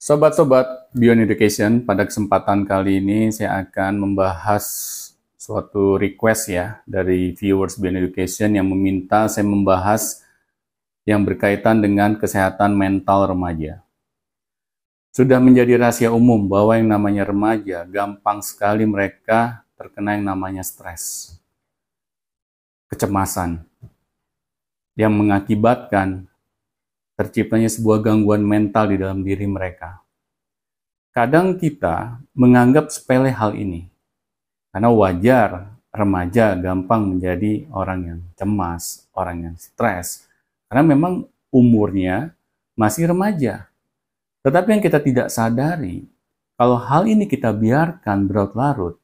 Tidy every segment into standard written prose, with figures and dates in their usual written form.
Sobat-sobat Beyond Education, pada kesempatan kali ini saya akan membahas suatu request ya dari viewers Beyond Education yang meminta saya membahas yang berkaitan dengan kesehatan mental remaja. Sudah menjadi rahasia umum bahwa yang namanya remaja gampang sekali mereka terkena yang namanya stres, kecemasan, yang mengakibatkan terciptanya sebuah gangguan mental di dalam diri mereka. Kadang kita menganggap sepele hal ini, karena wajar remaja gampang menjadi orang yang cemas, orang yang stres, karena memang umurnya masih remaja. Tetapi yang kita tidak sadari, kalau hal ini kita biarkan berlarut-larut,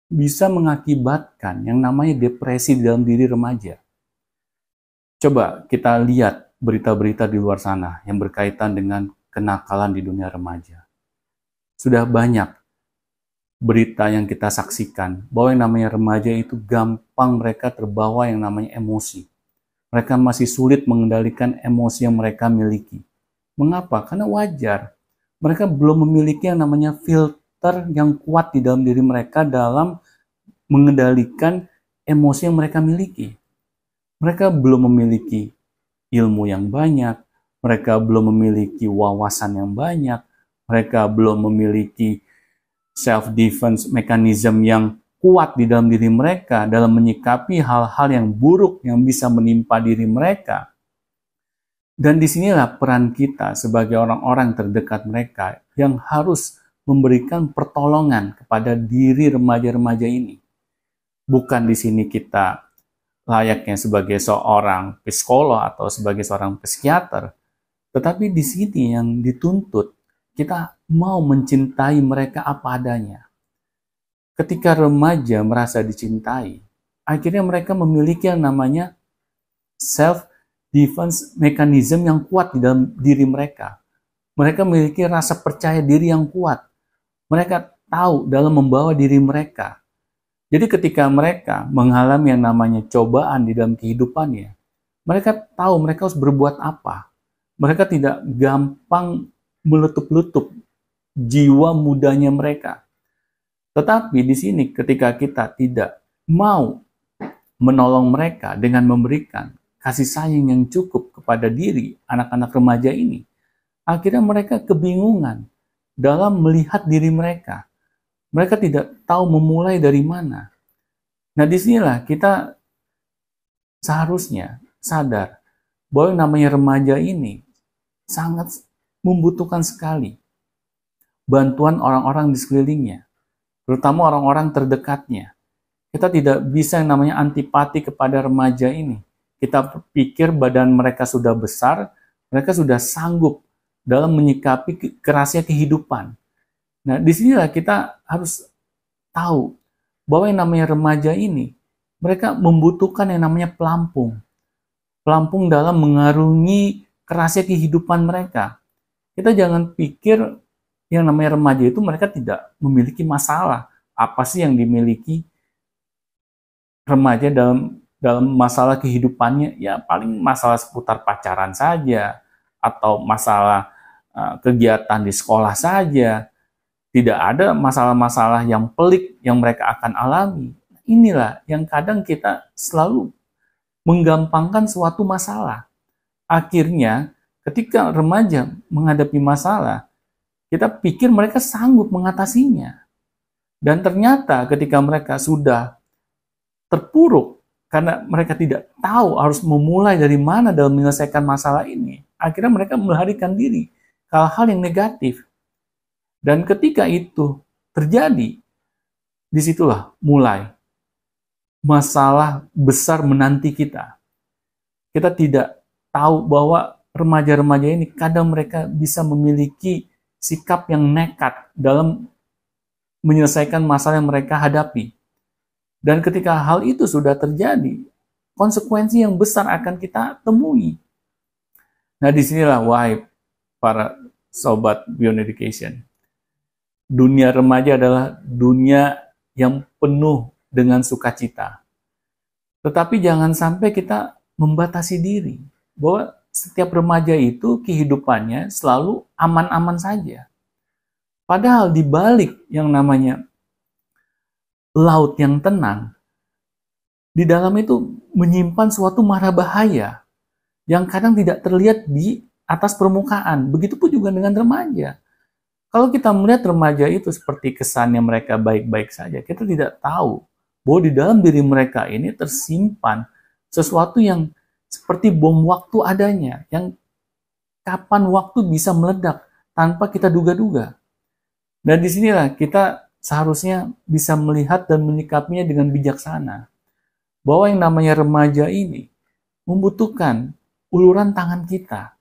bisa mengakibatkan yang namanya depresi di dalam diri remaja. Coba kita lihat berita-berita di luar sana yang berkaitan dengan kenakalan di dunia remaja. Sudah banyak berita yang kita saksikan bahwa yang namanya remaja itu gampang mereka terbawa yang namanya emosi. Mereka masih sulit mengendalikan emosi yang mereka miliki. Mengapa? Karena wajar. Mereka belum memiliki yang namanya filter yang kuat di dalam diri mereka dalam mengendalikan emosi yang mereka miliki. Mereka belum memiliki ilmu yang banyak, mereka belum memiliki wawasan yang banyak, mereka belum memiliki self-defense mechanism yang kuat di dalam diri mereka dalam menyikapi hal-hal yang buruk yang bisa menimpa diri mereka. Dan disinilah peran kita sebagai orang-orang terdekat mereka yang harus memberikan pertolongan kepada diri remaja-remaja ini. Bukan di sini kita layaknya sebagai seorang psikolog atau sebagai seorang psikiater, tetapi di sini yang dituntut kita mau mencintai mereka apa adanya. Ketika remaja merasa dicintai, akhirnya mereka memiliki yang namanya self-defense mechanism yang kuat di dalam diri mereka. Mereka memiliki rasa percaya diri yang kuat. Mereka tahu dalam membawa diri mereka. Jadi ketika mereka mengalami yang namanya cobaan di dalam kehidupannya, mereka tahu mereka harus berbuat apa. Mereka tidak gampang meletup-letup jiwa mudanya mereka. Tetapi di sini ketika kita tidak mau menolong mereka dengan memberikan kasih sayang yang cukup kepada diri anak-anak remaja ini, akhirnya mereka kebingungan dalam melihat diri mereka. Mereka tidak tahu memulai dari mana. Nah, disinilah kita seharusnya sadar bahwa yang namanya remaja ini sangat membutuhkan sekali bantuan orang-orang di sekelilingnya, terutama orang-orang terdekatnya. Kita tidak bisa yang namanya antipati kepada remaja ini. Kita pikir badan mereka sudah besar, mereka sudah sanggup dalam menyikapi kerasnya kehidupan. Nah, disinilah kita harus tahu bahwa yang namanya remaja ini, mereka membutuhkan yang namanya pelampung. Pelampung dalam mengarungi kerasnya kehidupan mereka. Kita jangan pikir yang namanya remaja itu mereka tidak memiliki masalah. Apa sih yang dimiliki remaja dalam masalah kehidupannya? Ya paling masalah seputar pacaran saja, atau masalah kegiatan di sekolah saja. Tidak ada masalah-masalah yang pelik yang mereka akan alami. Inilah yang kadang kita selalu menggampangkan suatu masalah. Akhirnya ketika remaja menghadapi masalah, kita pikir mereka sanggup mengatasinya. Dan ternyata ketika mereka sudah terpuruk karena mereka tidak tahu harus memulai dari mana dalam menyelesaikan masalah ini, akhirnya mereka melarikan diri ke hal-hal yang negatif. Dan ketika itu terjadi, disitulah mulai masalah besar menanti kita. Kita tidak tahu bahwa remaja-remaja ini kadang mereka bisa memiliki sikap yang nekat dalam menyelesaikan masalah yang mereka hadapi. Dan ketika hal itu sudah terjadi, konsekuensi yang besar akan kita temui. Nah, disinilah wahai para sobat Beyond Education. Dunia remaja adalah dunia yang penuh dengan sukacita. Tetapi jangan sampai kita membatasi diri. Bahwa setiap remaja itu kehidupannya selalu aman-aman saja. Padahal di balik yang namanya laut yang tenang, di dalam itu menyimpan suatu mara bahaya yang kadang tidak terlihat di atas permukaan. Begitupun juga dengan remaja. Kalau kita melihat remaja itu seperti kesannya mereka baik-baik saja, kita tidak tahu bahwa di dalam diri mereka ini tersimpan sesuatu yang seperti bom waktu adanya, yang kapan waktu bisa meledak tanpa kita duga-duga. Dan disinilah kita seharusnya bisa melihat dan menyikapinya dengan bijaksana. Bahwa yang namanya remaja ini membutuhkan uluran tangan kita.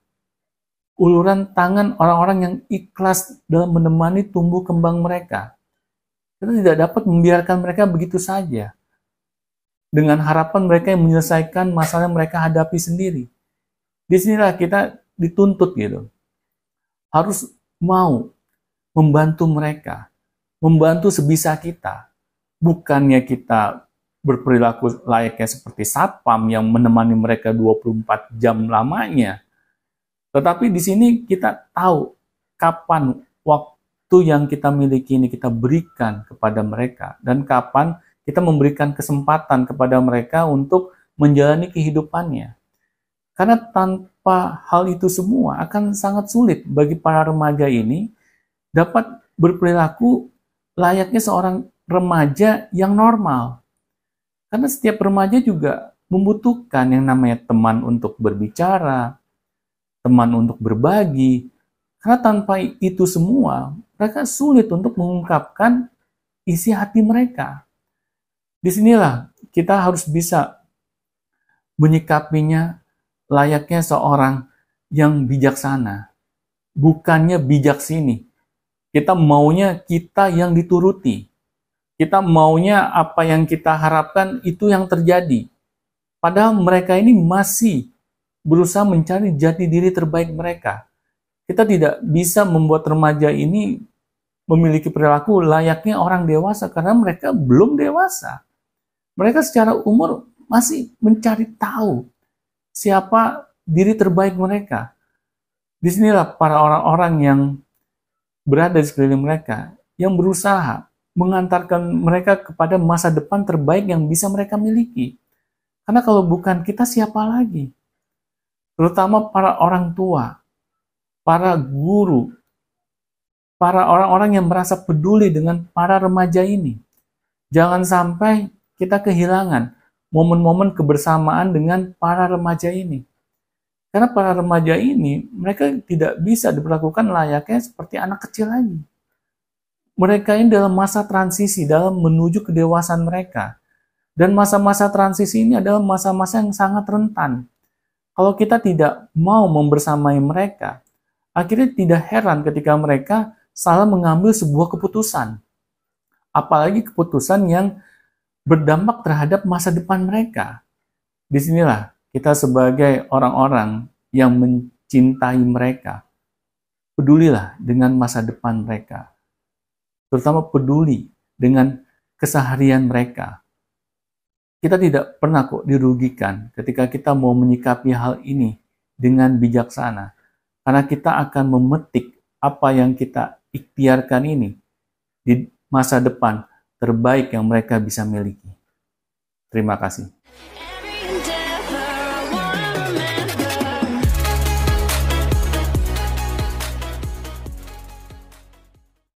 Uluran tangan orang-orang yang ikhlas dalam menemani tumbuh kembang mereka. Kita tidak dapat membiarkan mereka begitu saja. Dengan harapan mereka yang menyelesaikan masalah yang mereka hadapi sendiri. Disinilah kita dituntut gitu. Harus mau membantu mereka. Membantu sebisa kita. Bukannya kita berperilaku layaknya seperti satpam yang menemani mereka 24 jam lamanya. Tetapi di sini kita tahu kapan waktu yang kita miliki ini kita berikan kepada mereka dan kapan kita memberikan kesempatan kepada mereka untuk menjalani kehidupannya. Karena tanpa hal itu semua akan sangat sulit bagi para remaja ini dapat berperilaku layaknya seorang remaja yang normal. Karena setiap remaja juga membutuhkan yang namanya teman untuk berbicara, teman untuk berbagi. Karena tanpa itu semua, mereka sulit untuk mengungkapkan isi hati mereka. Disinilah kita harus bisa menyikapinya layaknya seorang yang bijaksana. Bukannya bijak sini. Kita maunya kita yang dituruti. Kita maunya apa yang kita harapkan itu yang terjadi. Padahal mereka ini masih berusaha mencari jati diri terbaik mereka. Kita tidak bisa membuat remaja ini memiliki perilaku layaknya orang dewasa karena mereka belum dewasa. Mereka secara umur masih mencari tahu siapa diri terbaik mereka. Disinilah para orang-orang yang berada di sekeliling mereka yang berusaha mengantarkan mereka kepada masa depan terbaik yang bisa mereka miliki. Karena kalau bukan kita, siapa lagi? Terutama para orang tua, para guru, para orang-orang yang merasa peduli dengan para remaja ini. Jangan sampai kita kehilangan momen-momen kebersamaan dengan para remaja ini. Karena para remaja ini, mereka tidak bisa diperlakukan layaknya seperti anak kecil lagi. Mereka ini dalam masa transisi, dalam menuju kedewasaan mereka. Dan masa-masa transisi ini adalah masa-masa yang sangat rentan. Kalau kita tidak mau membersamai mereka, akhirnya tidak heran ketika mereka salah mengambil sebuah keputusan. Apalagi keputusan yang berdampak terhadap masa depan mereka. Disinilah kita sebagai orang-orang yang mencintai mereka, pedulilah dengan masa depan mereka. Terutama peduli dengan keseharian mereka. Kita tidak pernah kok dirugikan ketika kita mau menyikapi hal ini dengan bijaksana. Karena kita akan memetik apa yang kita ikhtiarkan ini di masa depan terbaik yang mereka bisa miliki. Terima kasih.